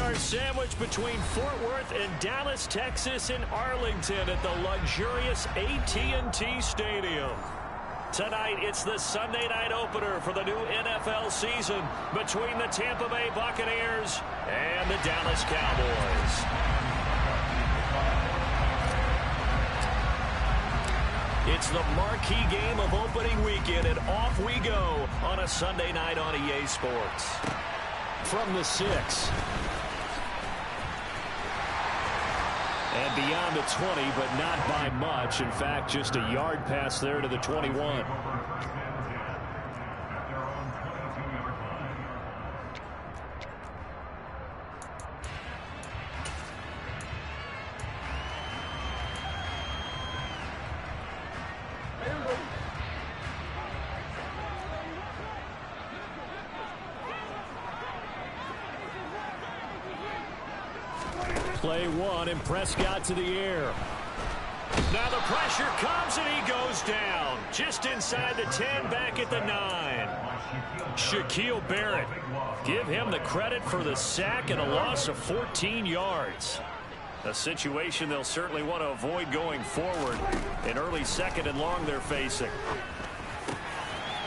are sandwiched between Fort Worth and Dallas, Texas, and Arlington at the luxurious AT&T Stadium. Tonight, it's the Sunday night opener for the new NFL season between the Tampa Bay Buccaneers and the Dallas Cowboys. It's the marquee game of opening weekend, and off we go on a Sunday night on EA Sports. From the 6. And beyond the 20, but not by much. In fact, just a yard pass there to the 21. Play 1, and Prescott to the air. Now the pressure comes, and he goes down. Just inside the 10, back at the 9. Shaquille Barrett. Give him the credit for the sack and a loss of 14 yards. A situation they'll certainly want to avoid going forward. An early 2nd and long they're facing.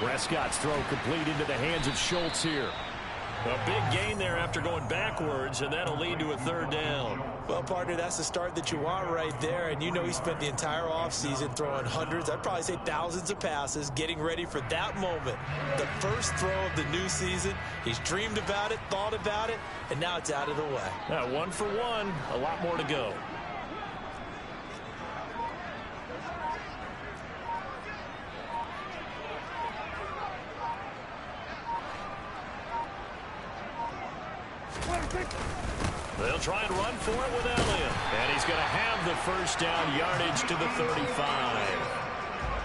Prescott's throw complete into the hands of Schultz here. A big gain there after going backwards, and that'll lead to a 3rd down. Well, partner, that's the start that you want right there. And you know he spent the entire offseason throwing hundreds, I'd probably say thousands of passes, getting ready for that moment. The first throw of the new season. He's dreamed about it, thought about it, and now it's out of the way. Now, 1 for 1, a lot more to go. They'll try and run for it with Elliott. And he's going to have the first down yardage to the 35.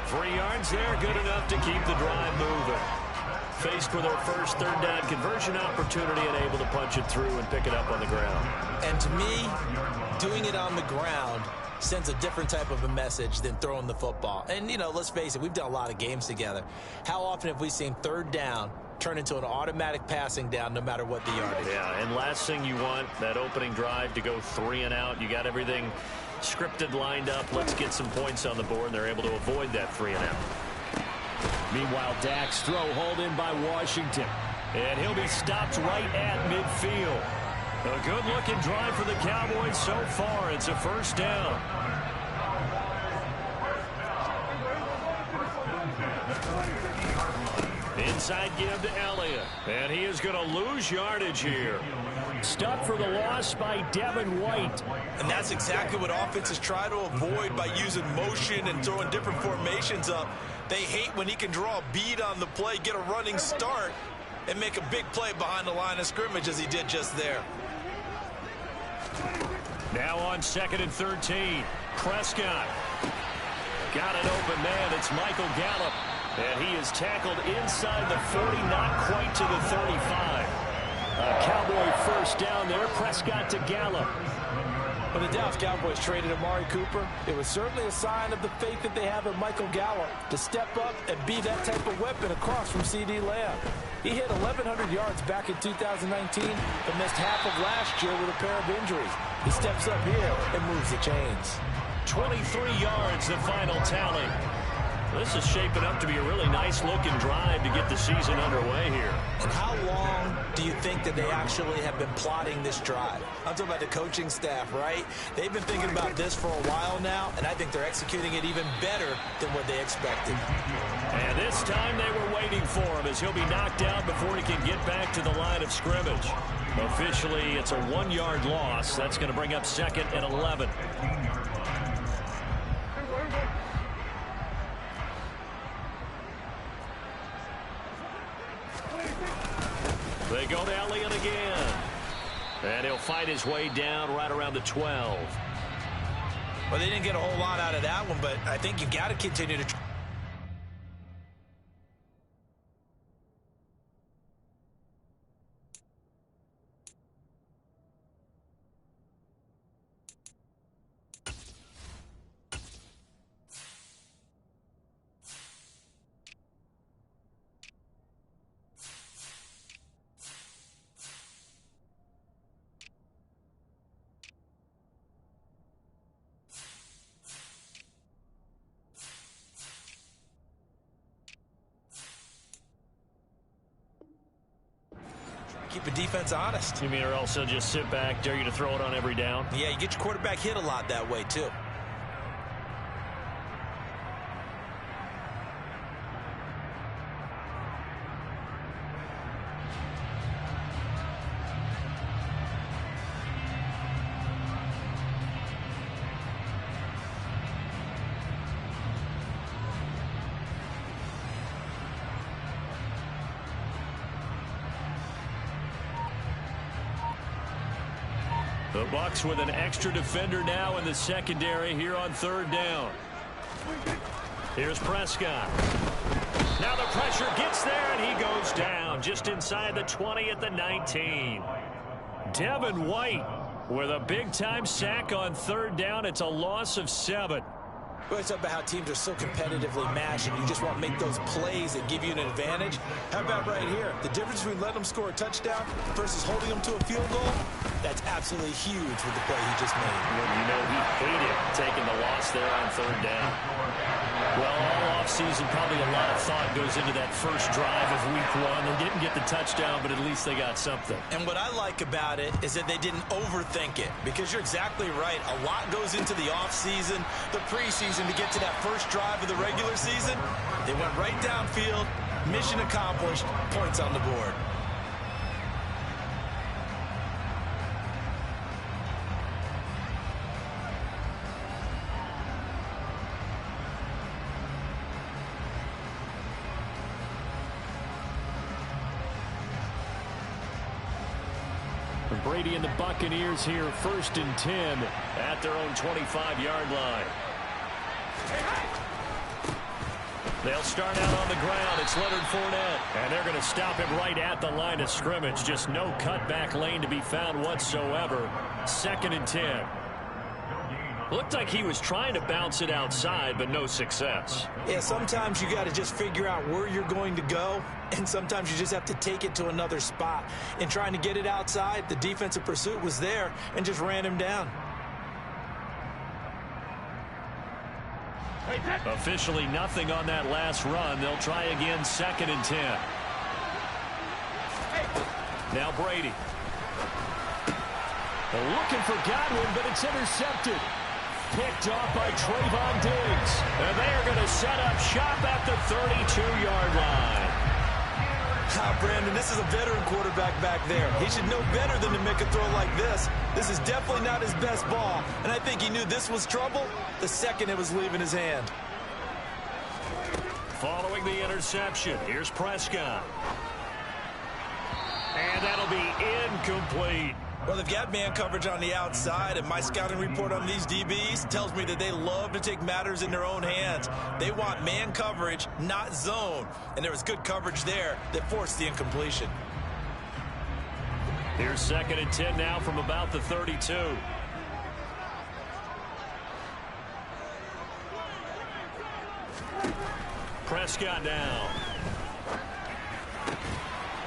3 yards there, good enough to keep the drive moving. Faced with their first 3rd down conversion opportunity and able to punch it through and pick it up on the ground. And to me, doing it on the ground sends a different type of a message than throwing the football. And, you know, let's face it, we've done a lot of games together. How often have we seen 3rd down turn into an automatic passing down no matter what the yardage? Yeah, and last thing you want, that opening drive to go 3 and out. You got everything scripted, lined up. Let's get some points on the board, and they're able to avoid that 3 and out. Meanwhile, Dak's throw hauled in by Washington. And he'll be stopped right at midfield. A good-looking drive for the Cowboys so far. It's a 1st down. Inside give to Elliott. And he is going to lose yardage here. Stuck for the loss by Devin White. And that's exactly what offenses try to avoid by using motion and throwing different formations up. They hate when he can draw a bead on the play, get a running start, and make a big play behind the line of scrimmage as he did just there. Now on 2nd and 13. Prescott. Got an open man. It's Michael Gallup. And he is tackled inside the 40, not quite to the 35. A Cowboy first down there. Prescott to Gallup. When the Dallas Cowboys traded Amari Cooper, it was certainly a sign of the faith that they have in Michael Gallup to step up and be that type of weapon across from C.D. Lamb. He hit 1,100 yards back in 2019, but missed half of last year with a pair of injuries. He steps up here and moves the chains. 23 yards, the final tally. This is shaping up to be a really nice-looking drive to get the season underway here. And how long do you think that they actually have been plotting this drive? I'm talking about the coaching staff, right? They've been thinking about this for a while now, and I think they're executing it even better than what they expected. And this time they were waiting for him as he'll be knocked out before he can get back to the line of scrimmage. Officially, it's a 1-yard loss. That's going to bring up 2nd and 11. They go to Elliott again. And he'll fight his way down right around the 12. Well, they didn't get a whole lot out of that one, but I think you got to continue to keep a defense honest. You mean or also just sit back, dare you to throw it on every down? Yeah, you get your quarterback hit a lot that way, too. The Bucs with an extra defender now in the secondary here on third down. Here's Prescott. Now the pressure gets there, and he goes down just inside the 20 at the 19. Devin White with a big-time sack on third down. It's a loss of 7. We always talk about how teams are so competitively matched, and you just want to make those plays that give you an advantage. How about right here? The difference between letting them score a touchdown versus holding them to a field goal, that's absolutely huge with the play he just made. You know, he hated taking the loss there on third down. Well, all offseason, probably a lot of thought goes into that first drive of week 1. They didn't get the touchdown, but at least they got something. And what I like about it is that they didn't overthink it, because you're exactly right. A lot goes into the offseason, the preseason, to get to that first drive of the regular season. They went right downfield, mission accomplished, points on the board. Brady and the Buccaneers here, 1st and 10 at their own 25-yard line. They'll start out on the ground. It's Leonard Fournette, and they're going to stop him right at the line of scrimmage. Just no cutback lane to be found whatsoever. 2nd and 10. Looked like he was trying to bounce it outside, but no success. Yeah, sometimes you got to just figure out where you're going to go, and sometimes you just have to take it to another spot. In trying to get it outside, the defensive pursuit was there and just ran him down. Officially nothing on that last run. They'll try again, 2nd and 10. Now Brady. They're looking for Godwin, but it's intercepted. Picked off by Trayvon Diggs. And they are going to set up shop at the 32-yard line. Brandon, this is a veteran quarterback back there. He should know better than to make a throw like this. This is definitely not his best ball, and I think he knew this was trouble the second it was leaving his hand. Following the interception, here's Prescott. And that'll be incomplete. Well, they've got man coverage on the outside, and my scouting report on these DBs tells me that they love to take matters in their own hands. They want man coverage, not zone. And there was good coverage there that forced the incompletion. Here's 2nd and 10 now from about the 32. Prescott now.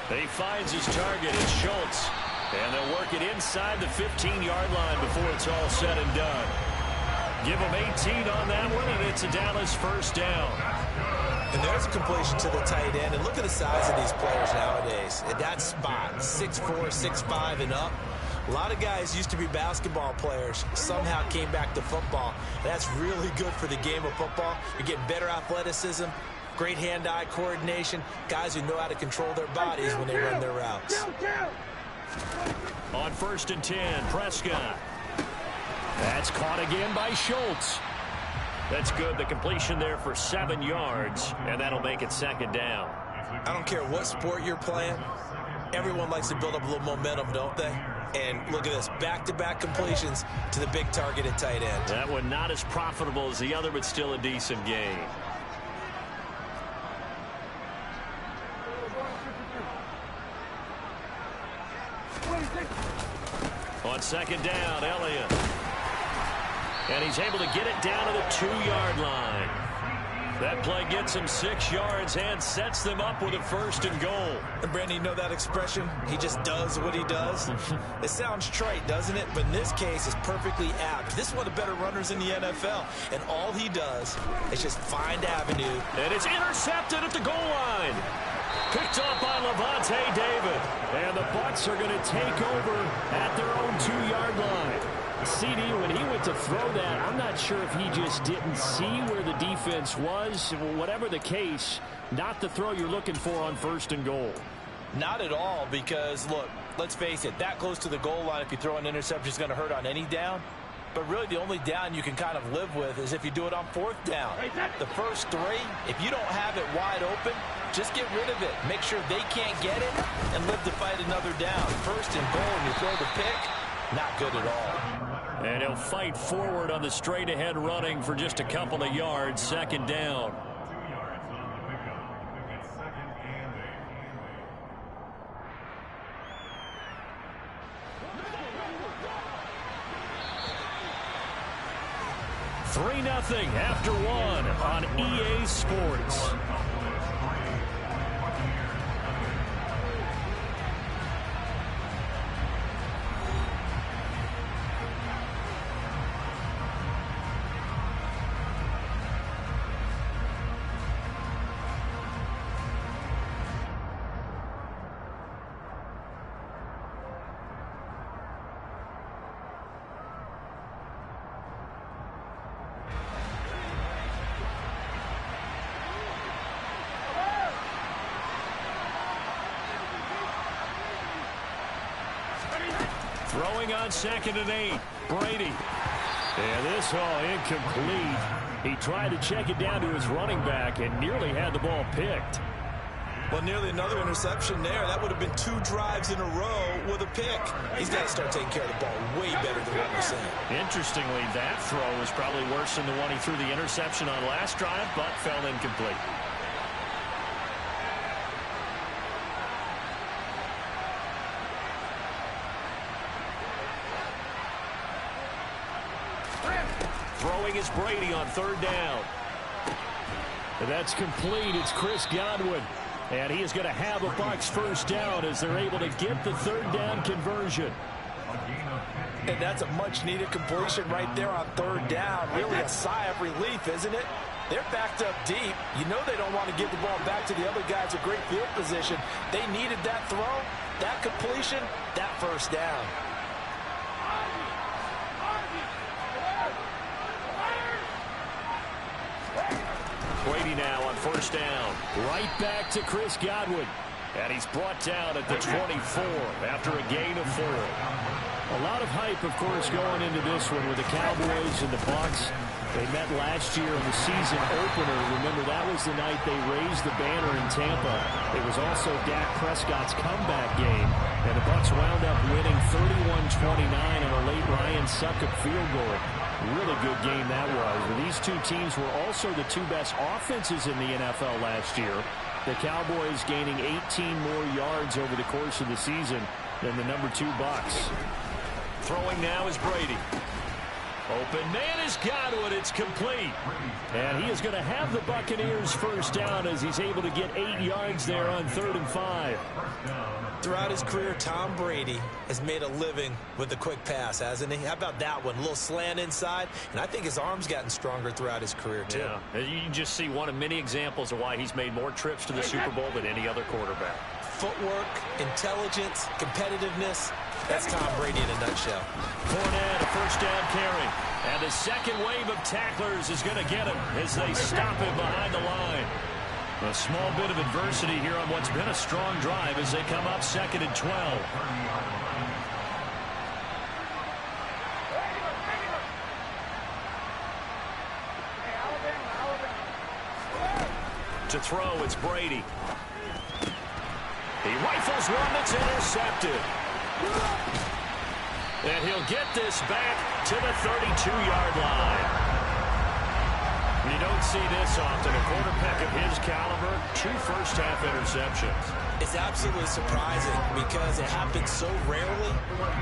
He finds his target. It's Schultz. And they'll work it inside the 15-yard line before it's all said and done. Give them 18 on that one, and it's a Dallas first down. And there's a completion to the tight end. And look at the size of these players nowadays. At that spot, 6'4", 6'5", and up. A lot of guys used to be basketball players, somehow came back to football. That's really good for the game of football. You're getting better athleticism, great hand-eye coordination, guys who know how to control their bodies when they run their routes. On 1st and 10, Prescott. That's caught again by Schultz. That's good. The completion there for 7 yards, and that'll make it 2nd down. I don't care what sport you're playing. Everyone likes to build up a little momentum, don't they? And look at this, back-to-back completions to the big target at tight end. That one not as profitable as the other, but still a decent gain. On 2nd down, Elliott. And he's able to get it down to the 2-yard line. That play gets him 6 yards and sets them up with a 1st and goal. And Brandon, you know that expression? He just does what he does. It sounds trite, doesn't it? But in this case, it's perfectly apt. This is one of the better runners in the NFL. And all he does is just find avenue. And it's intercepted at the goal line. Picked off by Levante David. And the Bucs are going to take over at their own 2-yard line. CD, when he went to throw that, I'm not sure if he just didn't see where the defense was. Whatever the case, not the throw you're looking for on 1st and goal. Not at all, because, look, let's face it, that close to the goal line, if you throw an interception, is going to hurt on any down. But really the only down you can kind of live with is if you do it on 4th down. The first 3, if you don't have it wide open, just get rid of it. Make sure they can't get it and live to fight another down. 1st and goal, and you throw the pick, not good at all. And he'll fight forward on the straight-ahead running for just a couple of yards. 2nd down. Three 3-0 after 1 on EA Sports. Throwing on 2nd and 8. Brady. And this all incomplete. He tried to check it down to his running back and nearly had the ball picked. Well, nearly another interception there. That would have been 2 drives in a row with a pick. He's got to start taking care of the ball way better than what we're seeing. Interestingly, that throw was probably worse than the one he threw the interception on last drive, but fell incomplete. Throwing is Brady on 3rd down. And that's complete. It's Chris Godwin. And he is going to have a Bucs 1st down as they're able to get the 3rd down conversion. And that's a much-needed completion right there on 3rd down. Really a sigh of relief, isn't it? They're backed up deep. You know they don't want to give the ball back to the other guys in great field position. They needed that throw, that completion, that 1st down. Brady now on 1st down. Right back to Chris Godwin. And he's brought down at the 24 after a gain of 4. A lot of hype, of course, going into this one with the Cowboys and the Bucs. They met last year in the season opener. Remember, that was the night they raised the banner in Tampa. It was also Dak Prescott's comeback game. And the Bucs wound up winning 31-29 on a late Ryan Succop field goal. Really good game that was. These two teams were also the 2 best offenses in the NFL last year. The Cowboys gaining 18 more yards over the course of the season than the number 2 Bucs. Throwing now is Brady. Open man is Godwin. It's complete. And he is going to have the Buccaneers 1st down as he's able to get 8 yards there on 3rd and 5. Throughout his career, Tom Brady has made a living with the quick pass, hasn't he? How about that one? A little slant inside, and I think his arm's gotten stronger throughout his career, too. Yeah, you can just see one of many examples of why he's made more trips to the Super Bowl than any other quarterback. Footwork, intelligence, competitiveness. That's Tom Brady in a nutshell. Fournette, a 1st down carry. And the second wave of tacklers is going to get him as they stop him behind the line. A small bit of adversity here on what's been a strong drive as they come up 2nd and 12. To throw, it's Brady. He rifles one that's intercepted. And he'll get this back to the 32-yard line. You don't see this often. A quarterback of his caliber, 2 first-half interceptions. It's absolutely surprising because it happens so rarely.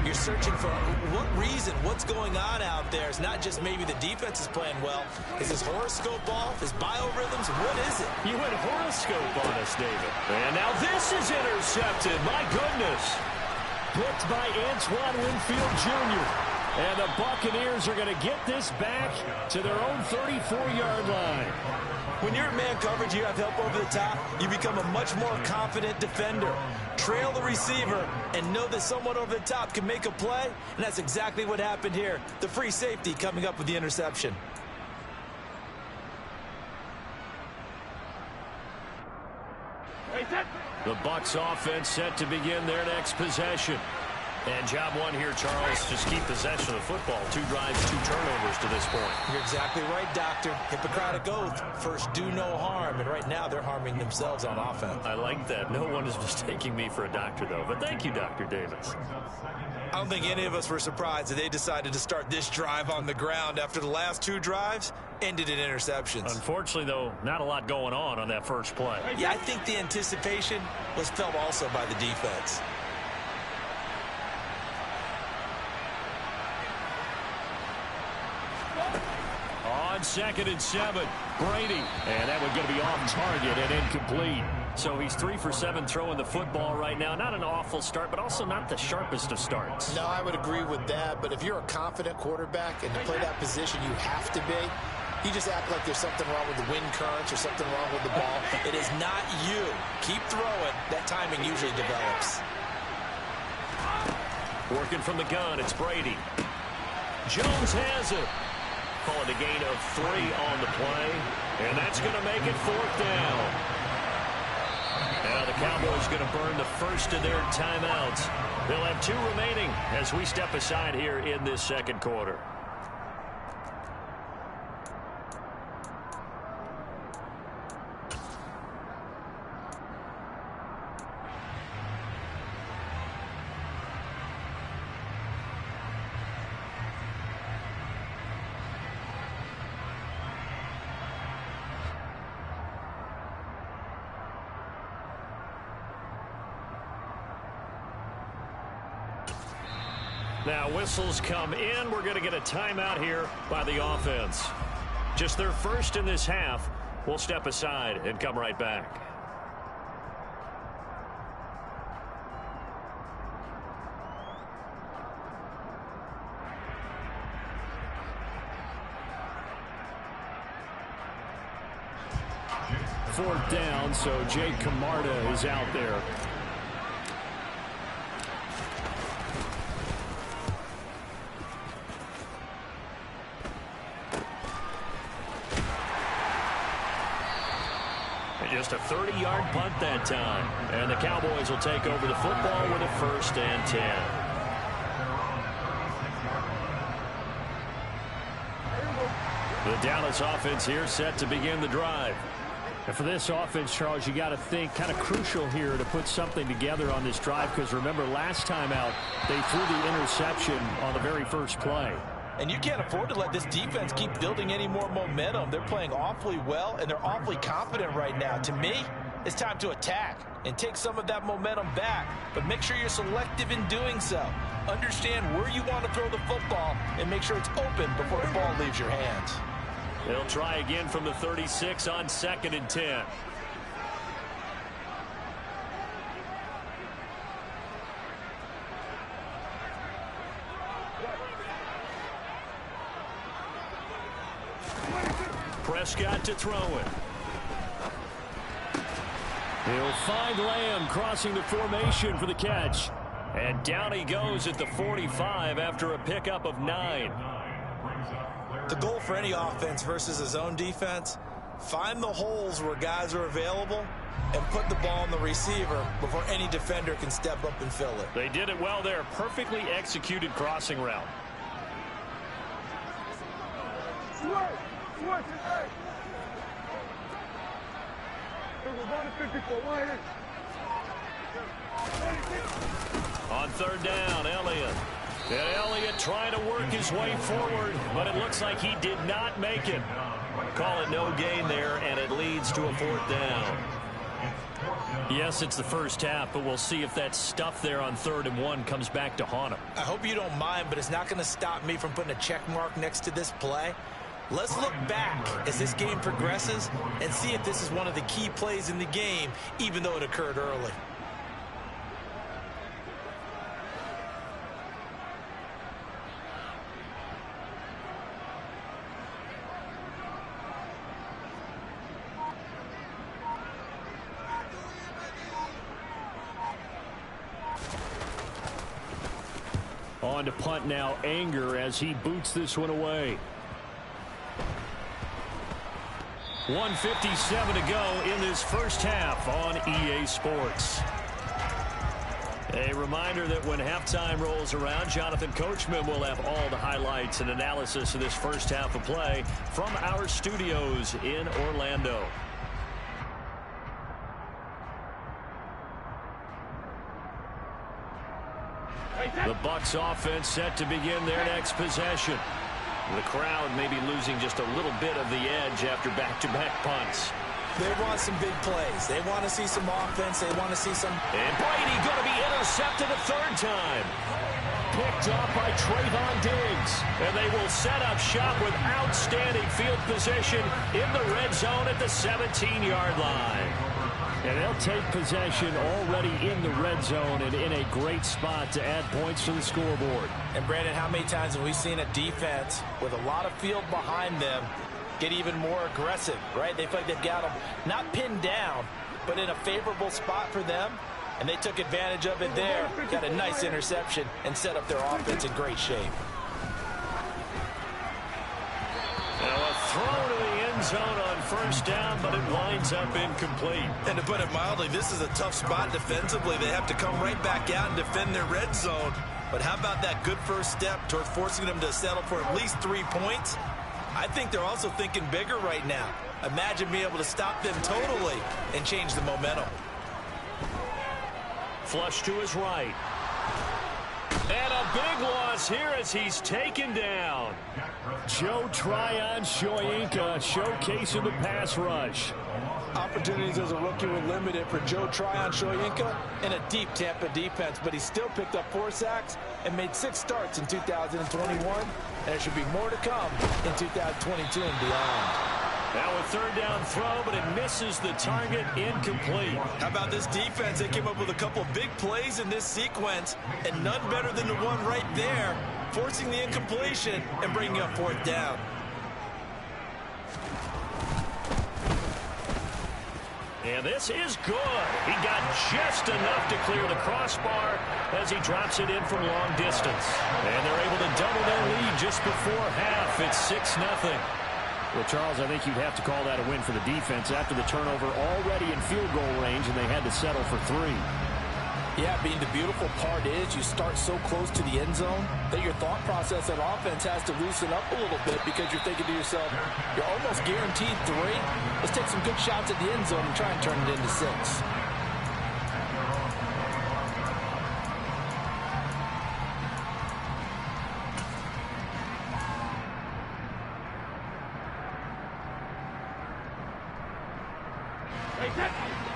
You're searching for what reason, what's going on out there. It's not just maybe the defense is playing well. Is his horoscope off? His biorhythms? What is it? You went horoscope on us, David. And now this is intercepted. My goodness. Picked by Antoine Winfield Jr. And the Buccaneers are going to get this back to their own 34-yard line. When you're in man coverage, you have help over the top, you become a much more confident defender. Trail the receiver and know that someone over the top can make a play, and that's exactly what happened here. The free safety coming up with the interception. The Bucs offense set to begin their next possession. And job one here, Charles, just keep possession of the football. 2 drives, 2 turnovers to this point. You're exactly right, Doctor. Hippocratic oath. First, do no harm. And right now, they're harming themselves on offense. I like that. No one is mistaking me for a doctor, though. But thank you, Dr. Davis. I don't think any of us were surprised that they decided to start this drive on the ground after the last 2 drives ended in interceptions. Unfortunately, though, not a lot going on that first play. Yeah, I think the anticipation was felt also by the defense. On 2nd and 7, Brady. And that one going to be off target and incomplete. So he's 3 for 7 throwing the football right now. Not an awful start, but also not the sharpest of starts. No, I would agree with that. But if you're a confident quarterback and to play that position, you have to be. You just act like there's something wrong with the wind currents or something wrong with the ball. It is not you. Keep throwing. That timing usually develops. Working from the gun, it's Brady. Jones has it. Calling a gain of 3 on the play. And that's going to make it 4th down. Now the Cowboys going to burn the first of their timeouts. They'll have 2 remaining as we step aside here in this second quarter. Now whistles come in. We're going to get a timeout here by the offense. Just their first in this half. We'll step aside and come right back. Fourth down, so Jake Camarda is out there. Just a 30-yard punt that time. And the Cowboys will take over the football with a 1st and 10. The Dallas offense here set to begin the drive. And for this offense, Charles, you got to think kind of crucial here to put something together on this drive, because remember last time out they threw the interception on the very first play. And you can't afford to let this defense keep building any more momentum. They're playing awfully well, and they're awfully confident right now. To me, it's time to attack and take some of that momentum back. But make sure you're selective in doing so. Understand where you want to throw the football and make sure it's open before the ball leaves your hands. They'll try again from the 36 on 2nd and 10. Prescott to throw it. He'll find Lamb crossing the formation for the catch. And down he goes at the 45 after a pickup of 9. The goal for any offense versus his own defense, find the holes where guys are available and put the ball on the receiver before any defender can step up and fill it. They did it well there. Perfectly executed crossing route. On 3rd down, Elliott. And Elliott trying to work his way forward, but it looks like he did not make it. Call it no gain there, and it leads to a 4th down. Yes, it's the first half, but we'll see if that stuff there on 3rd and 1 comes back to haunt him. I hope you don't mind, but it's not going to stop me from putting a check mark next to this play. Let's look back as this game progresses and see if this is one of the key plays in the game, even though it occurred early. On to punt now, Anger, as he boots this one away. 1:57 to go in this first half on EA Sports. A reminder that when halftime rolls around, Jonathan Coachman will have all the highlights and analysis of this first half of play from our studios in Orlando. The Bucs offense set to begin their next possession. The crowd may be losing just a little bit of the edge after back-to-back punts. They want some big plays. They want to see some offense. They want to see some... And Brady going to be intercepted a third time. Picked off by Trayvon Diggs. And they will set up shop with outstanding field position in the red zone at the 17-yard line. And they'll take possession already in the red zone and in a great spot to add points to the scoreboard. And, Brandon, how many times have we seen a defense with a lot of field behind them get even more aggressive, right? They feel like they've got them not pinned down, but in a favorable spot for them. And they took advantage of it there. Got a nice interception and set up their offense in great shape. Now a throw to the end zone on first down, but it winds up incomplete. And to put it mildly, this is a tough spot defensively. They have to come right back out and defend their red zone. But how about that good first step toward forcing them to settle for at least 3 points? I think they're also thinking bigger right now. Imagine being able to stop them totally and change the momentum. Flush to his right. And a big loss here as he's taken down. Joe Tryon-Shoyinka showcasing the pass rush. Opportunities as a rookie were limited for Joe Tryon-Shoyinka in a deep Tampa defense, but he still picked up 4 sacks and made 6 starts in 2021. And there should be more to come in 2022 and beyond. Now a third down throw, but it misses the target, incomplete. How about this defense? They came up with a couple of big plays in this sequence, and none better than the one right there, forcing the incompletion and bringing up 4th down. And this is good. He got just enough to clear the crossbar as he drops it in from long distance. And they're able to double their lead just before half. It's 6-0. Well, Charles, I think you'd have to call that a win for the defense after the turnover already in field goal range, and they had to settle for 3. Yeah, Bean, the beautiful part is you start so close to the end zone that your thought process on offense has to loosen up a little bit because you're thinking to yourself, you're almost guaranteed 3. Let's take some good shots at the end zone and try and turn it into 6.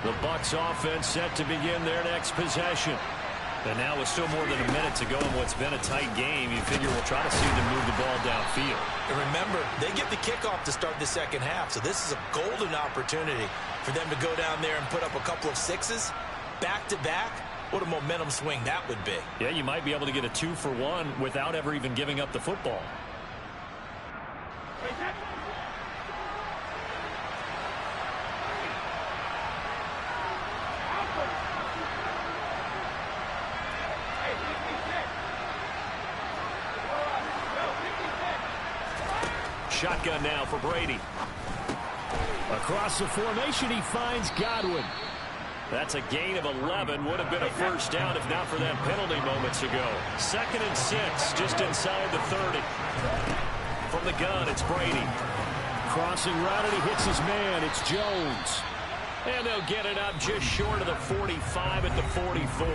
The Bucs offense set to begin their next possession. And now with still more than a minute to go in what's been a tight game, you figure we'll try to see them move the ball downfield. And remember, they get the kickoff to start the second half, so this is a golden opportunity for them to go down there and put up a couple of 6s back-to-back. What a momentum swing that would be. Yeah, you might be able to get a 2-for-1 without ever even giving up the football. Shotgun now for Brady. Across the formation, he finds Godwin. That's a gain of 11. Would have been a first down if not for that penalty moments ago. 2nd and 6, just inside the 30. From the gun, it's Brady. Crossing route, and he hits his man. It's Jones. And they'll get it up just short of the 45 at the 44.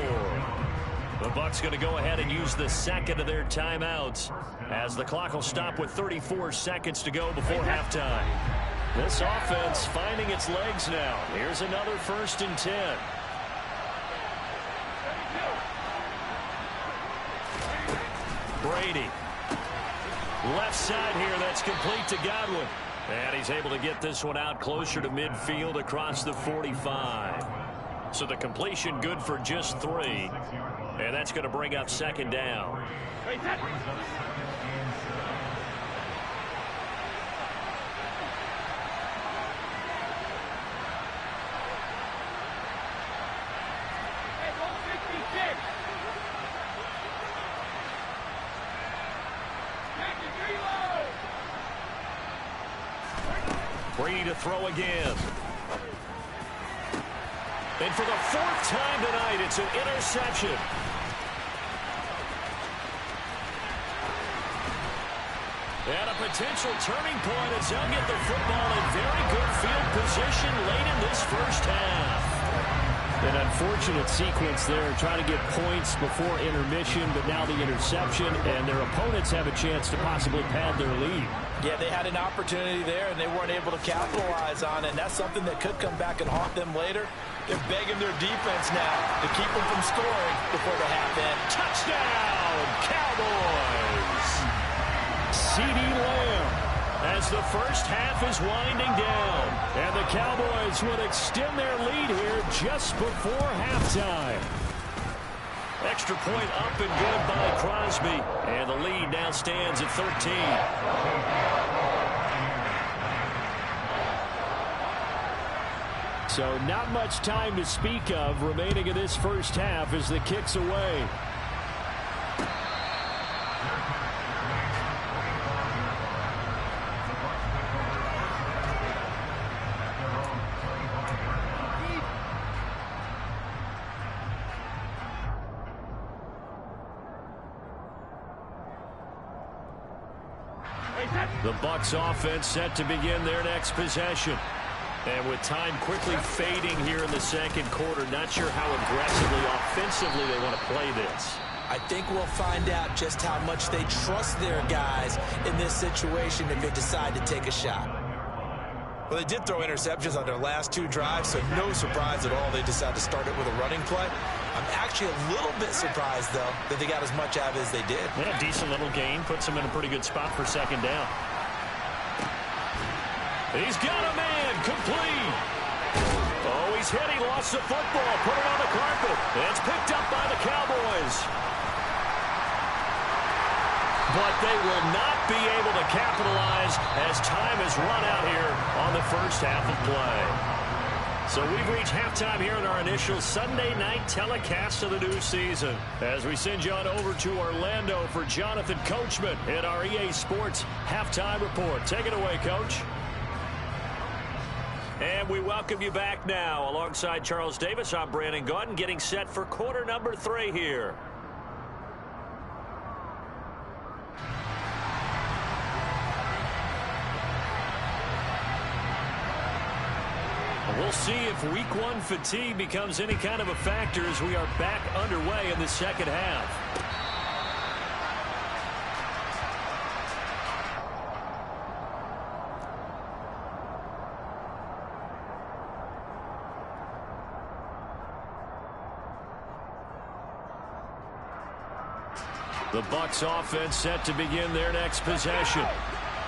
The Bucs going to go ahead and use the second of their timeouts as the clock will stop with 34 seconds to go before halftime. This offense finding its legs now. Here's another 1st and 10. Brady. Left side here, that's complete to Godwin. And he's able to get this one out closer to midfield across the 45. So the completion good for just 3. And that's going to bring up 2nd down. Brady to throw again. And for the fourth time tonight, it's an interception. And a potential turning point as they'll get the football in very good field position late in this first half. An unfortunate sequence there, trying to get points before intermission, but now the interception, and their opponents have a chance to possibly pad their lead. Yeah, they had an opportunity there, and they weren't able to capitalize on it, and that's something that could come back and haunt them later. They're begging their defense now to keep them from scoring before the half end. Touchdown, Cowboys! CeeDee Lamb as the first half is winding down. And the Cowboys would extend their lead here just before halftime. Extra point up and good by Crosby. And the lead now stands at 13. So not much time to speak of remaining in this first half as the kick's away. The Bucs offense set to begin their next possession. And with time quickly fading here in the second quarter, not sure how aggressively, offensively they want to play this. I think we'll find out just how much they trust their guys in this situation if they decide to take a shot. Well, they did throw interceptions on their last two drives, so no surprise at all they decided to start it with a running play. I'm actually a little bit surprised, though, that they got as much out of it as they did. And a decent little gain puts them in a pretty good spot for second down. He's got a man, complete. Oh, he's hit, he lost the football, put it on the carpet. It's picked up by the Cowboys. But they will not be able to capitalize as time has run out here on the first half of play. So we've reached halftime here in our initial Sunday night telecast of the new season. As we send you on over to Orlando for Jonathan Coachman in our EA Sports Halftime Report. Take it away, Coach. And we welcome you back now. Alongside Charles Davis, I'm Brandon Gaudin, getting set for quarter number 3 here. We'll see if week 1 fatigue becomes any kind of a factor as we are back underway in the second half. The Bucs offense set to begin their next possession.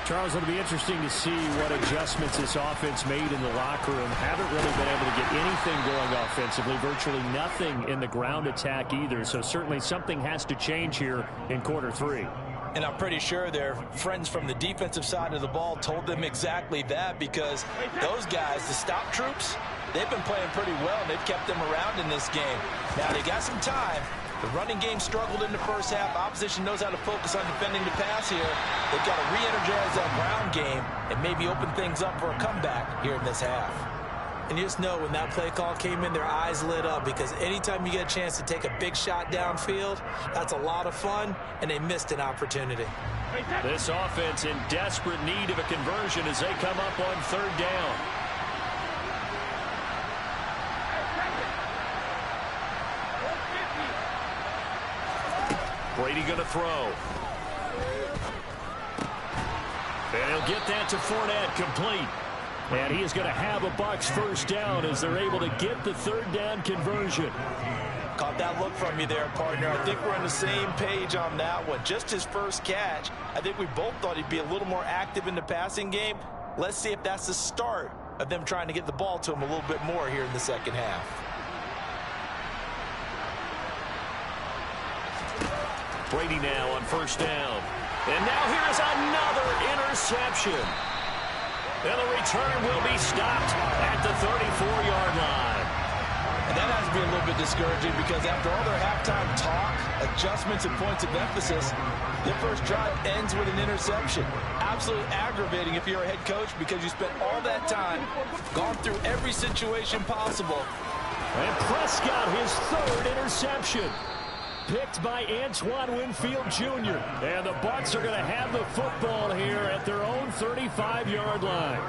Charles, it'll be interesting to see what adjustments this offense made in the locker room. Haven't really been able to get anything going offensively, virtually nothing in the ground attack either. So certainly something has to change here in quarter 3. And I'm pretty sure their friends from the defensive side of the ball told them exactly that, because those guys, the stop troops, they've been playing pretty well, and they've kept them around in this game. Now, they got some time. The running game struggled in the first half. Opposition knows how to focus on defending the pass here. They've got to re-energize that ground game and maybe open things up for a comeback here in this half. And you just know when that play call came in, their eyes lit up, because anytime you get a chance to take a big shot downfield, that's a lot of fun, and they missed an opportunity. This offense in desperate need of a conversion as they come up on third down. Brady going to throw. And he'll get that to Fournette, complete. And he is going to have a Bucs first down as they're able to get the third down conversion. Caught that look from you there, partner. I think we're on the same page on that one. Just his first catch. I think we both thought he'd be a little more active in the passing game. Let's see if that's the start of them trying to get the ball to him a little bit more here in the second half. Brady now on first down. And now here's another interception. And the return will be stopped at the 34-yard line. And that has to be a little bit discouraging because after all their halftime talk, adjustments, and points of emphasis, their first drive ends with an interception. Absolutely aggravating if you're a head coach because you spent all that time, gone through every situation possible. And Prescott, his third interception. Picked by Antoine Winfield Jr. And the Bucs are going to have the football here at their own 35-yard line.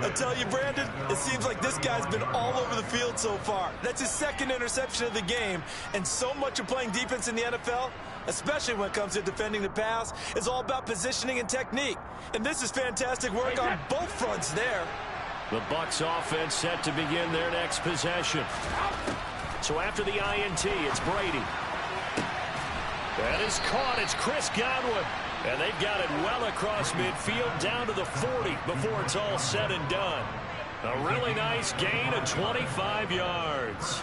I tell you, Brandon, it seems like this guy's been all over the field so far. That's his second interception of the game. And so much of playing defense in the NFL, especially when it comes to defending the pass, is all about positioning and technique. And this is fantastic work on both fronts there. The Bucs offense set to begin their next possession. So after the INT, it's Brady. That is caught. It's Chris Godwin. And they've got it well across midfield down to the 40 before it's all said and done. A really nice gain of 25 yards.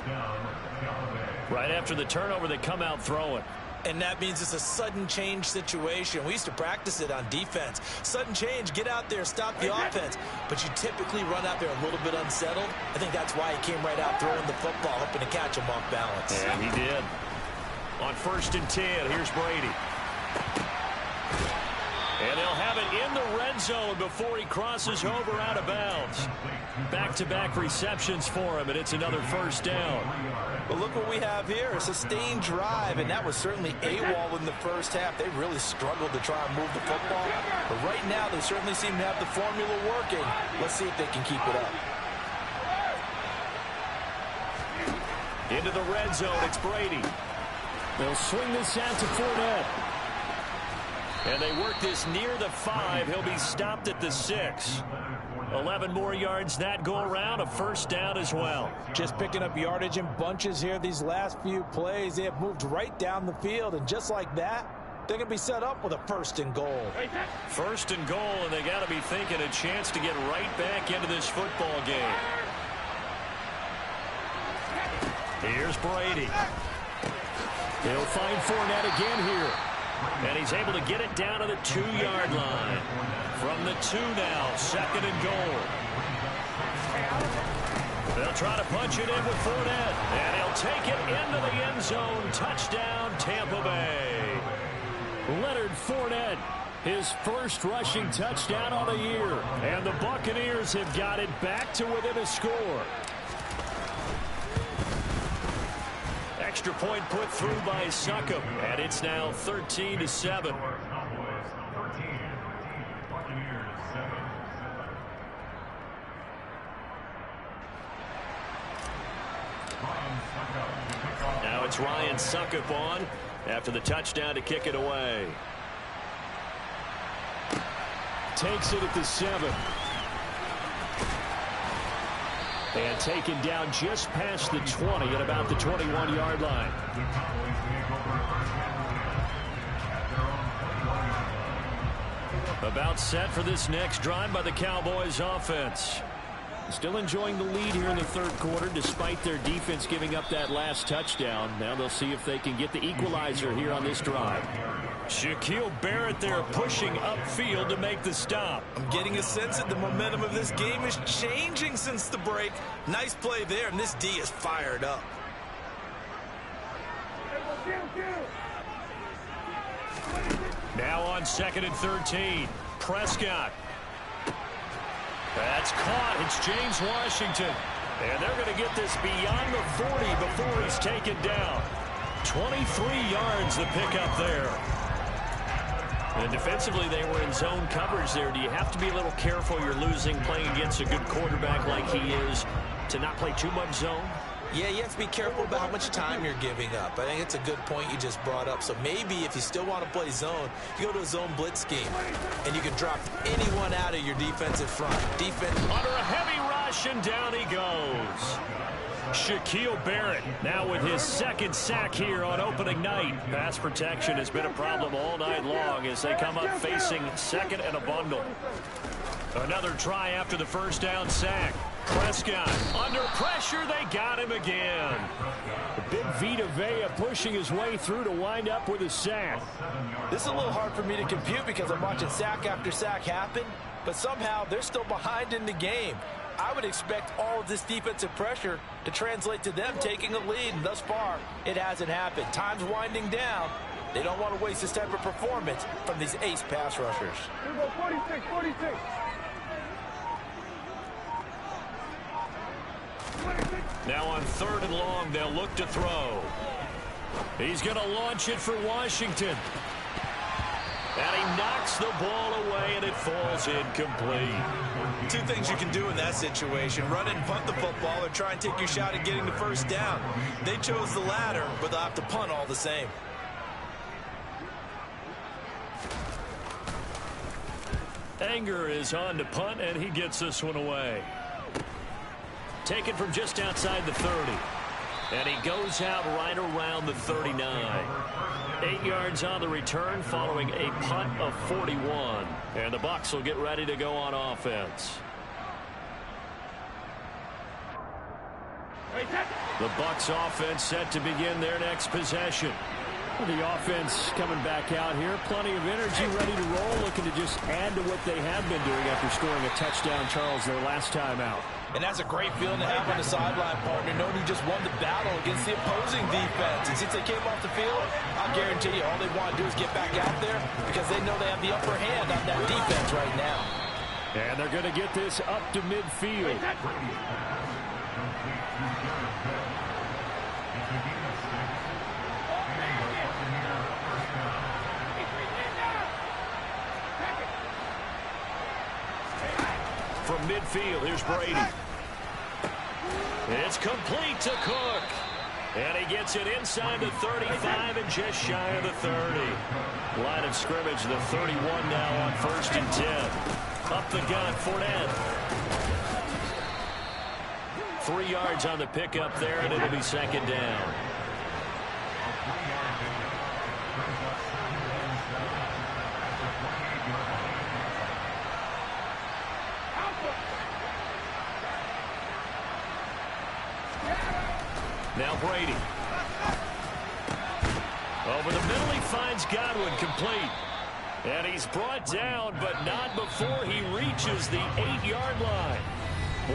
Right after the turnover, they come out throwing. And that means it's a sudden change situation. We used to practice it on defense. Sudden change, get out there, stop the offense. But you typically run out there a little bit unsettled. I think that's why he came right out throwing the football, hoping to catch him off balance. Yeah, he did. On 1st and 10, here's Brady. And they'll have it in the red zone before he crosses over out of bounds. Back-to-back receptions for him, and it's another first down. But look what we have here, a sustained drive, and that was certainly AWOL in the first half. They really struggled to try and move the football. But right now, they certainly seem to have the formula working. Let's see if they can keep it up. Into the red zone, it's Brady. They'll swing this out to Fournette. And they work this near the 5. He'll be stopped at the 6. 11 more yards that go around, a first down as well. Just picking up yardage in bunches here these last few plays. They have moved right down the field, and just like that, they're going to be set up with a 1st and goal. 1st and goal, and they got to be thinking a chance to get right back into this football game. Here's Brady. He'll find Fournette again here. And he's able to get it down to the 2-yard line. From the 2 now, 2nd and goal. They'll try to punch it in with Fournette. And he'll take it into the end zone. Touchdown, Tampa Bay. Leonard Fournette, his first rushing touchdown on the year. And the Buccaneers have got it back to within a score. Extra point put through by Succop, and it's now 13-7. Now it's Ryan Succop on after the touchdown to kick it away. Takes it at the 7. And taken down just past the 20 at about the 21-yard line. About set for this next drive by the Cowboys offense. Still enjoying the lead here in the 3rd quarter despite their defense giving up that last touchdown. Now they'll see if they can get the equalizer here on this drive. Shaquille Barrett there pushing upfield to make the stop. I'm getting a sense that the momentum of this game is changing since the break. Nice play there, and this D is fired up. Now on 2nd and 13. Prescott. That's caught. It's James Washington. And they're going to get this beyond the 40 before he's taken down. 23 yards the pickup there. And defensively, they were in zone coverage there. Do you have to be a little careful you're losing playing against a good quarterback like he is to not play too much zone? Yeah, you have to be careful about how much time you're giving up. I think it's a good point you just brought up. So maybe if you still want to play zone, you go to a zone blitz scheme, and you can drop anyone out of your defensive front. Defense under a heavy rush, and down he goes. Shaquille Barrett now with his 2nd sack here on opening night. Pass protection has been a problem all night long as they come up facing 2nd and a bundle. Another try after the first down sack. Prescott under pressure. They got him again. The big Vita Vea pushing his way through to wind up with a sack. This is a little hard for me to compute because I'm watching sack after sack happen, but somehow they're still behind in the game. I would expect all of this defensive pressure to translate to them taking a lead, and thus far, it hasn't happened. Time's winding down. They don't want to waste this type of performance from these ace pass rushers. 46. Now on 3rd and long, they'll look to throw. He's going to launch it for Washington. And he knocks the ball away, and it falls incomplete. Two things you can do in that situation: run and punt the football, or try and take your shot at getting the first down. They chose the latter, but they'll have to punt all the same. Anger is on to punt, and he gets this one away. Taken from just outside the 30. And he goes out right around the 39. 8 yards on the return following a punt of 41. And the Bucs will get ready to go on offense. The Bucs offense set to begin their next possession. The offense coming back out here. Plenty of energy, ready to roll, looking to just add to what they have been doing after scoring a touchdown, Charles, their last time out. And that's a great feeling to have on the sideline, partner, knowing you just won the battle against the opposing defense. And since they came off the field, I guarantee you all they want to do is get back out there because they know they have the upper hand on that defense right now. And they're going to get this up to midfield. From midfield, here's Brady. It's complete to Cook. And he gets it inside the 35 and just shy of the 30. Line of scrimmage, the 31 now on 1st and 10. Up the gun, Fournette. 3 yards on the pickup there, and it'll be 2nd down. Now Brady. Over the middle, he finds Godwin, complete. And he's brought down, but not before he reaches the 8-yard line.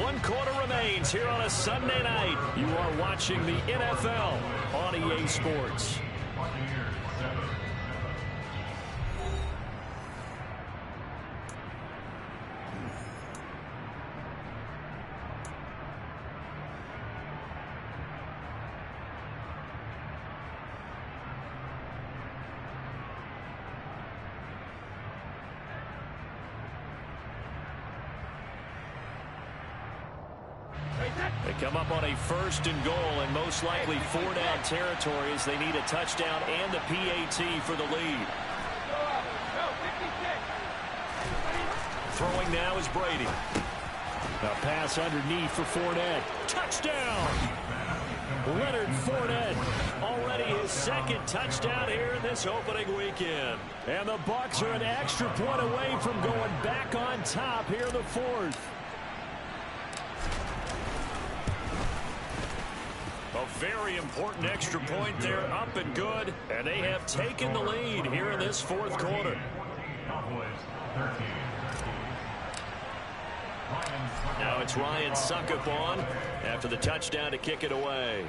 1 quarter remains here on a Sunday night. You are watching the NFL on EA Sports. They come up on a 1st and goal, and most likely 4-down territory as they need a touchdown and the PAT for the lead. Throwing now is Brady. A pass underneath for Fournette. Touchdown! Leonard Fournette, already his 2nd touchdown here in this opening weekend. And the Bucs are an extra point away from going back on top here in the 4th. A very important extra point there, up and good. And they have taken the lead here in this 4th quarter. Now it's Ryan Suckup on after the touchdown to kick it away.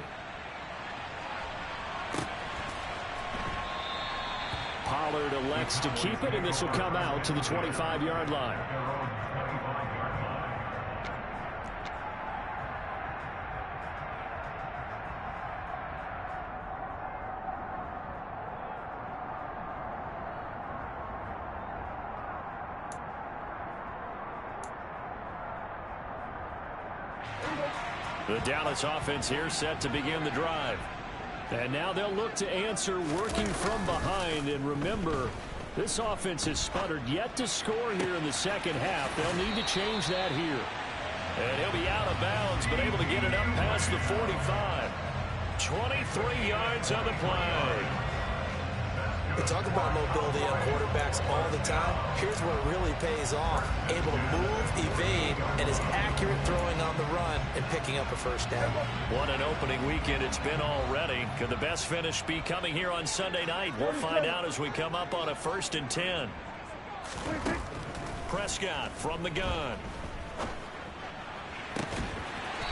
Pollard elects to keep it, and this will come out to the 25-yard line. The Dallas offense here set to begin the drive. And now they'll look to answer working from behind. And remember, this offense has sputtered yet to score here in the 2nd half. They'll need to change that here. And he'll be out of bounds, but able to get it up past the 45. 23 yards on the play. We talk about mobility on quarterbacks all the time. Here's where it really pays off. Able to move, evade, and is accurate throwing on the run and picking up a 1st down. What an opening weekend it's been already. Could the best finish be coming here on Sunday night? We'll find out as we come up on a 1st and 10. Prescott from the gun.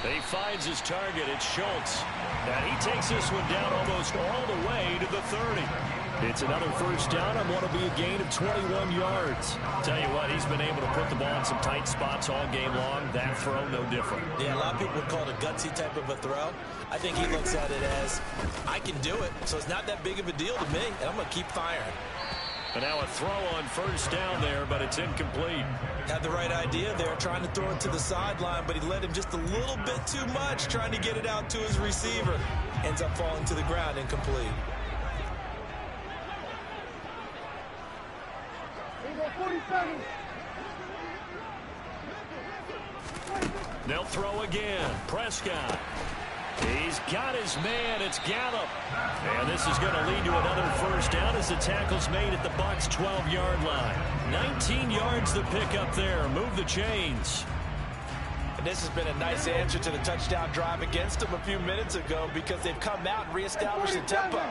He finds his target. It's Schultz. And he takes this one down almost all the way to the 30. It's another first down on what will be a gain of 21 yards. Tell you what, he's been able to put the ball in some tight spots all game long. That throw, no different. Yeah, a lot of people would call it a gutsy type of a throw. I think he looks at it as, I can do it, so it's not that big of a deal to me, and I'm going to keep firing. And now a throw on first down there, but it's incomplete. Had the right idea there, trying to throw it to the sideline, but he led him just a little bit too much, trying to get it out to his receiver. Ends up falling to the ground, incomplete. They'll throw again. Prescott. He's got his man. It's Gallup. And this is going to lead to another first down as the tackle's made at the Bucs' 12-yard line. 19 yards to pick up there. Move the chains. And this has been a nice answer to the touchdown drive against them a few minutes ago because they've come out and reestablished the tempo.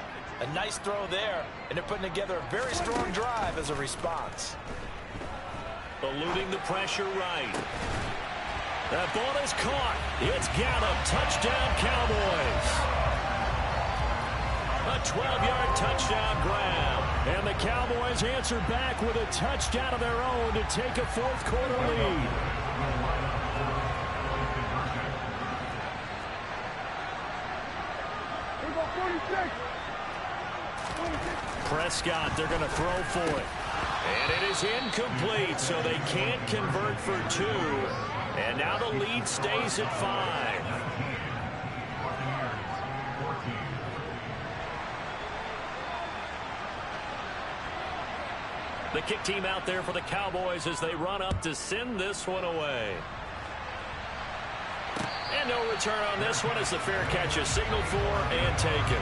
A nice throw there, and they're putting together a very strong drive as a response. Eluding the pressure right. That ball is caught. It's Gallup. Touchdown, Cowboys. A 12-yard touchdown grab. And the Cowboys answer back with a touchdown of their own to take a fourth-quarter lead. Prescott, they're going to throw for it. And it is incomplete, so they can't convert for two. And now the lead stays at 5. The kick team out there for the Cowboys as they run up to send this one away. And no return on this one as the fair catch is signaled for and taken.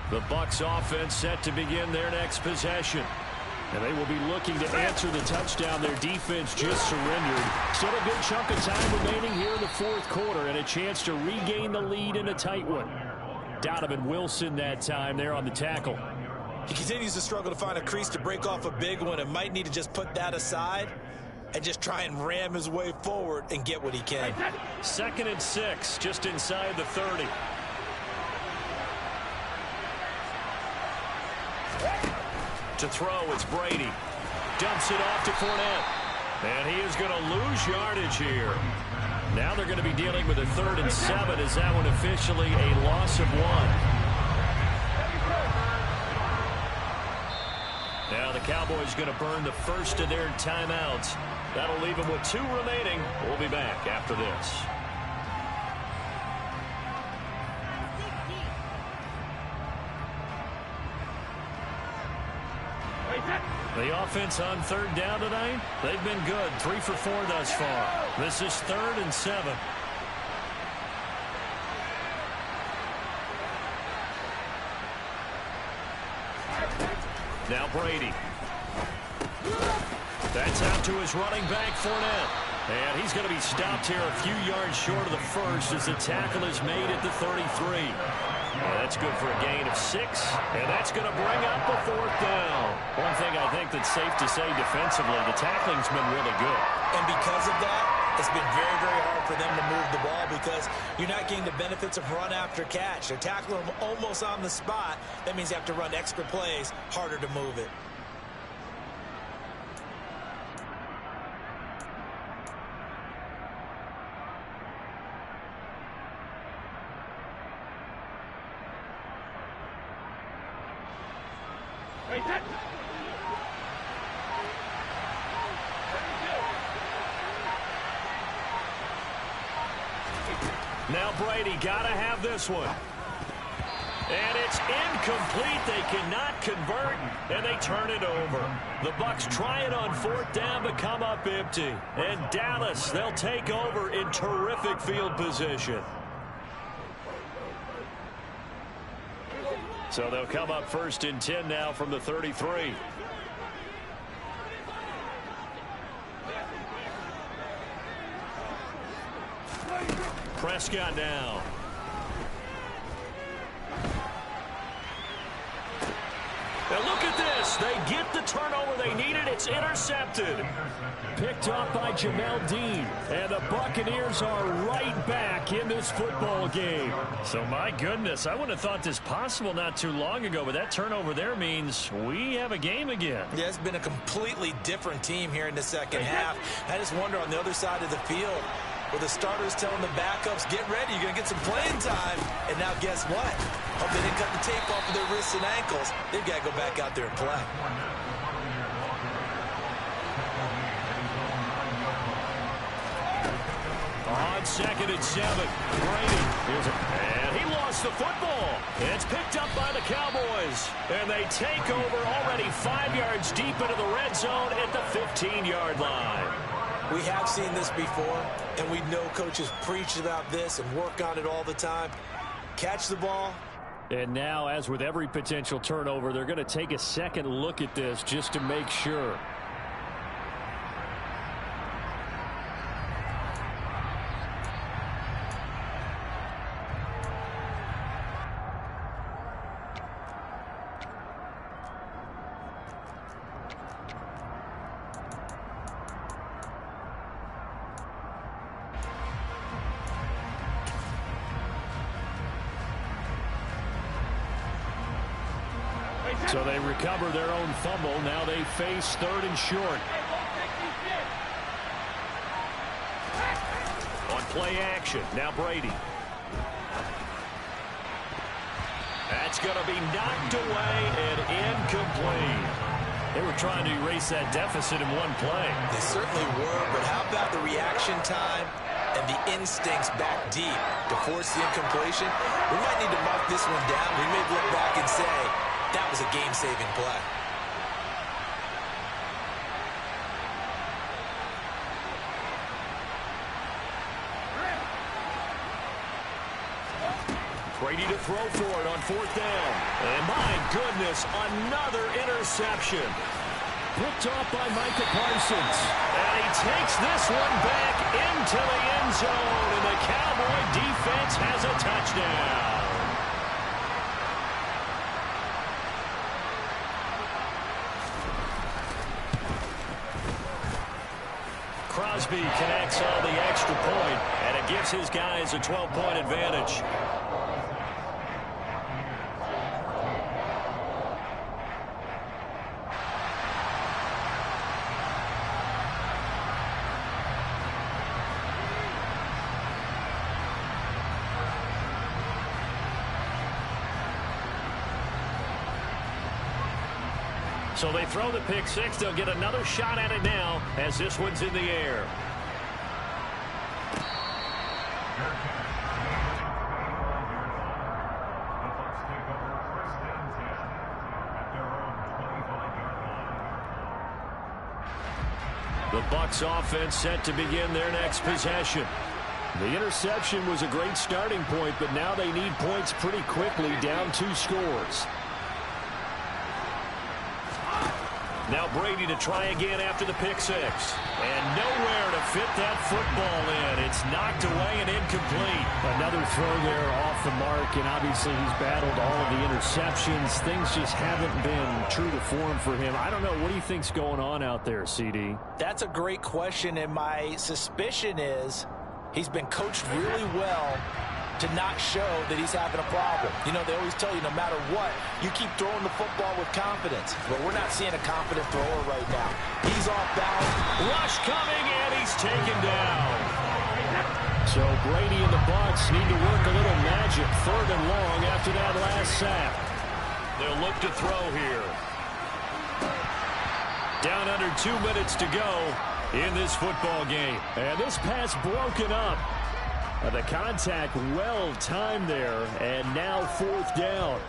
The Bucs offense set to begin their next possession. And they will be looking to answer the touchdown. Their defense just surrendered. Still a good chunk of time remaining here in the fourth quarter and a chance to regain the lead in a tight one. Donovan Wilson that time there on the tackle. He continues to struggle to find a crease to break off a big one and might need to just put that aside and just try and ram his way forward and get what he can. 2nd and 6, just inside the 30. To throw, it's Brady. Dumps it off to Fournette. And he is going to lose yardage here. Now they're going to be dealing with a 3rd and 7 as that one officially a loss of 1. Now the Cowboys going to burn the first of their timeouts. That'll leave them with 2 remaining. We'll be back after this. The offense on 3rd down tonight, they've been good. 3 for 4 thus far. This is 3rd and 7. Now Brady. That's out to his running back, Fournette. And he's going to be stopped here a few yards short of the first as the tackle is made at the 33. Well, that's good for a gain of 6, and that's going to bring up a 4th down. One thing I think that's safe to say defensively, the tackling's been really good. And because of that, it's been very, very hard for them to move the ball because you're not getting the benefits of run after catch. They're tackling them almost on the spot. That means you have to run extra plays, harder to move it. Now Brady got to have this one. And it's incomplete. They cannot convert, and they turn it over. The Bucs try it on 4th down, but come up empty. And Dallas, they'll take over in terrific field position. So they'll come up 1st and 10 now from the 33. Prescott now. this. They get the turnover they needed. It's intercepted. Picked up by Jamel Dean. And the Buccaneers are right back in this football game. So, my goodness, I wouldn't have thought this possible not too long ago, but that turnover there means we have a game again. Yeah, it's been a completely different team here in the second half. I just wonder on the other side of the field, with the starters telling the backups, get ready, you're going to get some playing time. And now guess what? Oh, they didn't cut the tape off of their wrists and ankles. They've got to go back out there and play. On 2nd and 7, Brady. And he lost the football. It's picked up by the Cowboys. And they take over already 5 yards deep into the red zone at the 15-yard line. We have seen this before, and we know coaches preach about this and work on it all the time. Catch the ball. And now, as with every potential turnover, they're going to take a second look at this just to make sure. So they recover their own fumble. Now they face 3rd and short. On play action, now Brady. That's going to be knocked away and incomplete. They were trying to erase that deficit in one play. They certainly were, but how about the reaction time and the instincts back deep to force the incompletion? We might need to mark this one down. We may look back and say, that was a game-saving play. Brady to throw for it on 4th down. And my goodness, another interception. Picked off by Micah Parsons. And he takes this one back into the end zone. And the Cowboy defense has a touchdown. Crosby connects on the extra point, and it gives his guys a 12-point advantage. So they throw the pick six. They'll get another shot at it now as this one's in the air. The Bucs offense set to begin their next possession. The interception was a great starting point, but now they need points pretty quickly, down 2 scores. Now Brady to try again after the pick six. And nowhere to fit that football in. It's knocked away and incomplete. Another throw there off the mark, and obviously he's battled all of the interceptions. Things just haven't been true to form for him. I don't know. What do you think's going on out there, CD? That's a great question, and my suspicion is he's been coached really well to not show that he's having a problem. You know, they always tell you no matter what, you keep throwing the football with confidence. But we're not seeing a confident thrower right now. He's off balance. Rush coming, and he's taken down. So Brady and the Bucs need to work a little magic. 3rd and long after that last sack. They'll look to throw here. Down under 2 minutes to go in this football game. And this pass broken up. The contact well timed there, and now 4th down.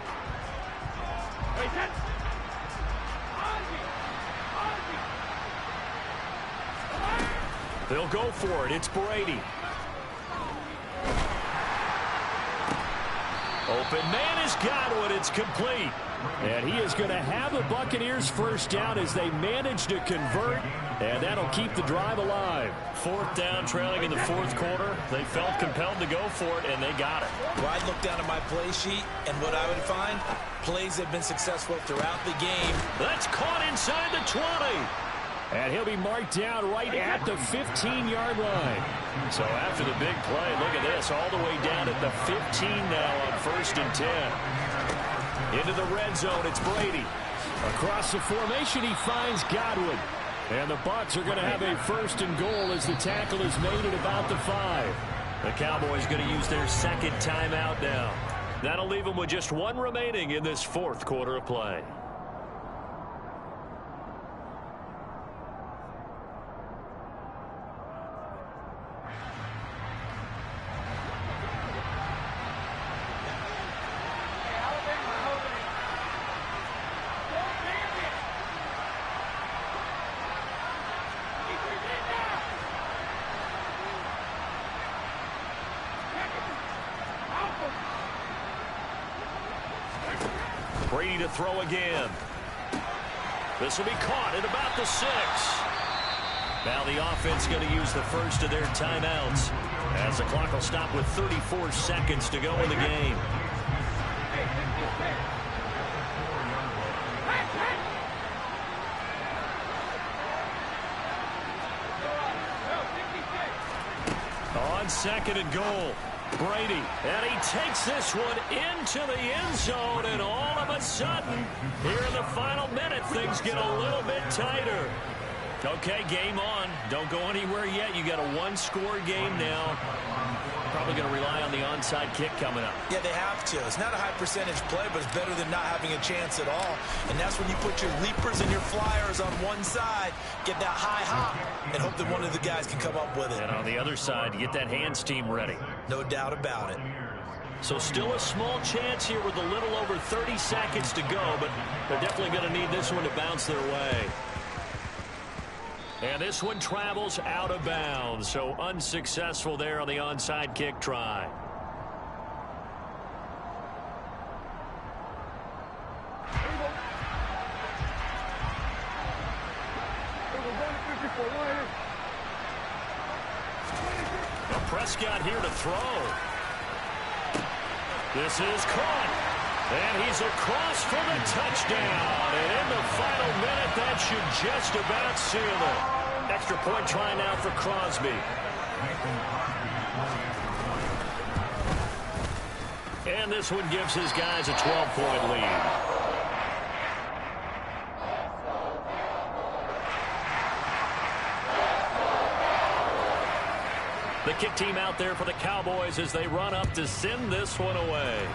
They'll go for it. It's Brady. Open man has got one. It's complete. And he is going to have the Buccaneers first down as they manage to convert, and that'll keep the drive alive. Fourth down, trailing in the fourth quarter. They felt compelled to go for it, and they got it. Well, I'd look down at my play sheet, and what I would find, plays have been successful throughout the game. That's caught inside the 20. And he'll be marked down right at the 15-yard line. So after the big play, look at this, all the way down at the 15 now on 1st and 10. Into the red zone, it's Brady. Across the formation, he finds Godwin. And the Bucs are going to have a 1st and goal as the tackle is made at about the 5. The Cowboys going to use their second timeout now. That'll leave them with just one remaining in this fourth quarter of play. Brady to throw again. This will be caught at about the 6. Now the offense going to use the first of their timeouts as the clock will stop with 34 seconds to go in the game. On 2nd and goal. Brady, and he takes this one into the end zone, and all of a sudden, here in the final minute, things get a little bit tighter. Okay, game on. Don't go anywhere yet. You got a one-score game now. Probably going to rely on the onside kick coming up. Yeah, they have to. It's not a high-percentage play, but it's better than not having a chance at all. And that's when you put your leapers and your flyers on one side, get that high hop, and hope that one of the guys can come up with it. And on the other side, you get that hands team ready. No doubt about it. So still a small chance here with a little over 30 seconds to go, but they're definitely going to need this one to bounce their way. And this one travels out of bounds, so unsuccessful there on the onside kick try. Now Prescott here to throw. This is caught. And he's across for the touchdown. And in the final minute, that should just about seal it. Extra point try now for Crosby. And this one gives his guys a 12-point lead. The kick team out there for the Cowboys as they run up to send this one away.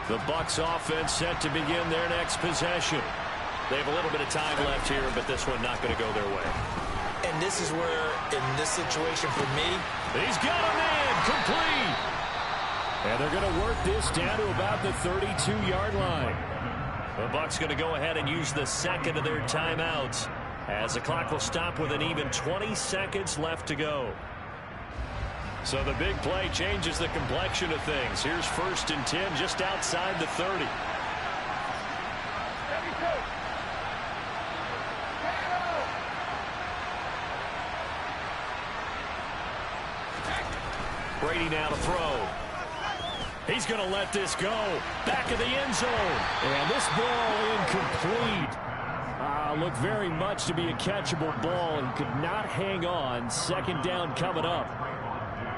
The Bucs offense set to begin their next possession. They have a little bit of time left here, but this one not going to go their way. And this is where, in this situation for me, he's got a man complete. And they're going to work this down to about the 32-yard line. The Bucs going to go ahead and use the second of their timeouts as the clock will stop with an even 20 seconds left to go. So the big play changes the complexion of things. Here's 1st and 10 just outside the 30. Brady now to throw. He's going to let this go. Back of the end zone. And this ball incomplete. Looked very much to be a catchable ball and could not hang on. 2nd down coming up.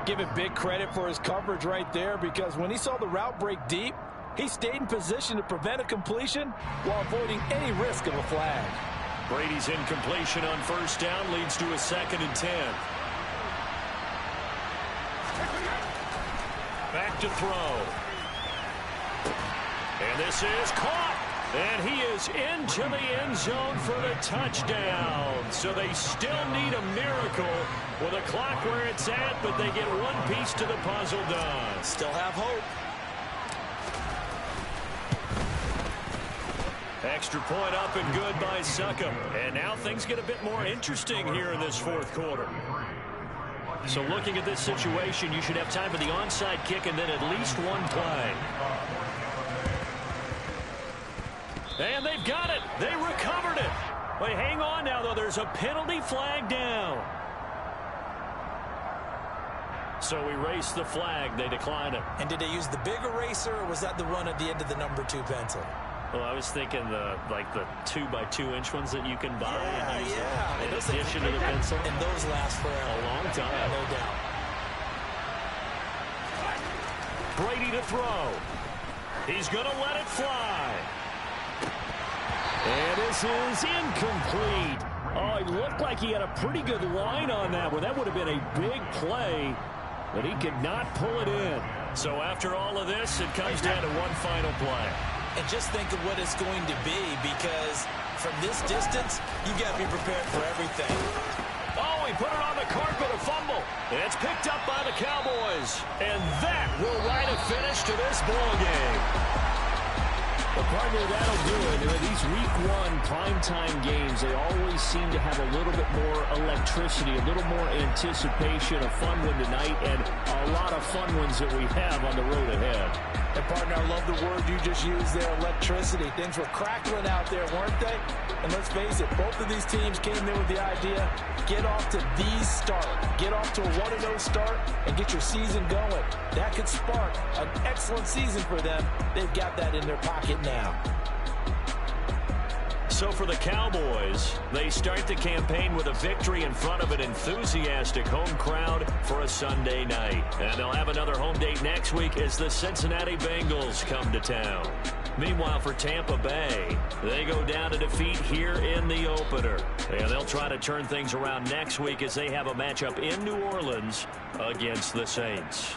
Give him big credit for his coverage right there, because when he saw the route break deep, he stayed in position to prevent a completion while avoiding any risk of a flag. Brady's incompletion on 1st down leads to a 2nd and 10. Back to throw. And this is caught. And he is into the end zone for the touchdown. So they still need a miracle with a clock where it's at, but they get one piece to the puzzle done. still have hope. Extra point up and good by Succop. And now things get a bit more interesting here in this fourth quarter. So looking at this situation, you should have time for the onside kick and then at least one play. And they've got it. They recovered it. Wait, hang on now, though. There's a penalty flag down. So erase the flag. They decline it. And did they use the big eraser, or was that the one at the end of the number 2 pencil? Well, I was thinking the 2x2-inch ones that you can buy. Yeah. In addition to the pencil. And those last forever. A long time. No doubt. Brady to throw. He's going to let it fly. And this is incomplete. Oh, it looked like he had a pretty good line on that one. That would have been a big play, but he could not pull it in. So after all of this, it comes down to one final play. And just think of what it's going to be, because from this distance, you've got to be prepared for everything. Oh, he put it on the carpet, a fumble. It's picked up by the Cowboys. And that will write a finish to this ball game. Well, partner, that'll do it. These week 1 primetime games, they always seem to have a little bit more electricity, a little more anticipation, a fun one tonight, and a lot of fun ones that we have on the road ahead. And, partner, I love the word you just used there, electricity. Things were crackling out there, weren't they? And let's face it, both of these teams came in with the idea, get off to these start. Get off to a 1-0 start and get your season going. That could spark an excellent season for them. They've got that in their pocket now. So for the Cowboys, they start the campaign with a victory in front of an enthusiastic home crowd for a Sunday night. And they'll have another home date next week as the Cincinnati Bengals come to town. Meanwhile, for Tampa Bay, they go down to defeat here in the opener. And they'll try to turn things around next week as they have a matchup in New Orleans against the Saints.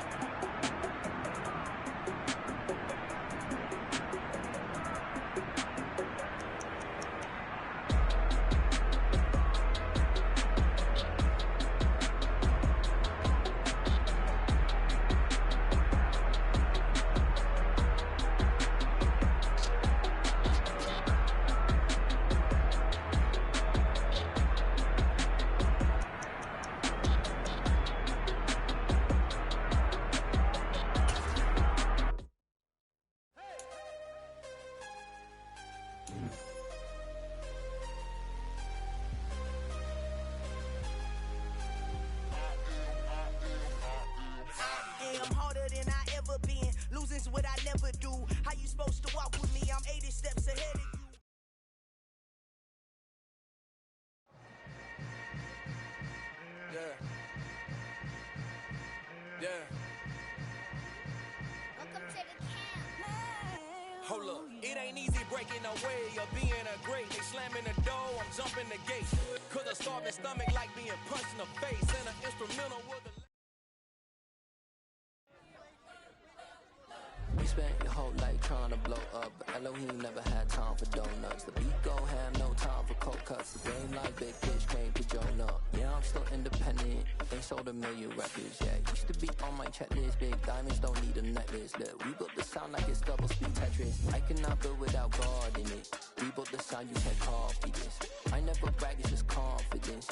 What I never do. How you supposed to walk with me? I'm 80 steps ahead of you. Yeah. Welcome to the camp. Hold up. It ain't easy breaking away or being a great. They slamming the door, I'm jumping the gate. Cause a starving stomach like being punched in the face. And an instrumental with a... You spent your whole life trying to blow up, but Elohim never had time for donuts. The beat go have no time for cold cuts. The game like big fish came to Jonah. Yeah, I'm still independent. Ain't sold 1 million records yet. Used to be on my checklist. Big diamonds don't need a necklace. Look, we built the sound like it's double speed Tetris. I cannot build without God in it. We built the sound, you can't copy this. I never brag, it's just confidence.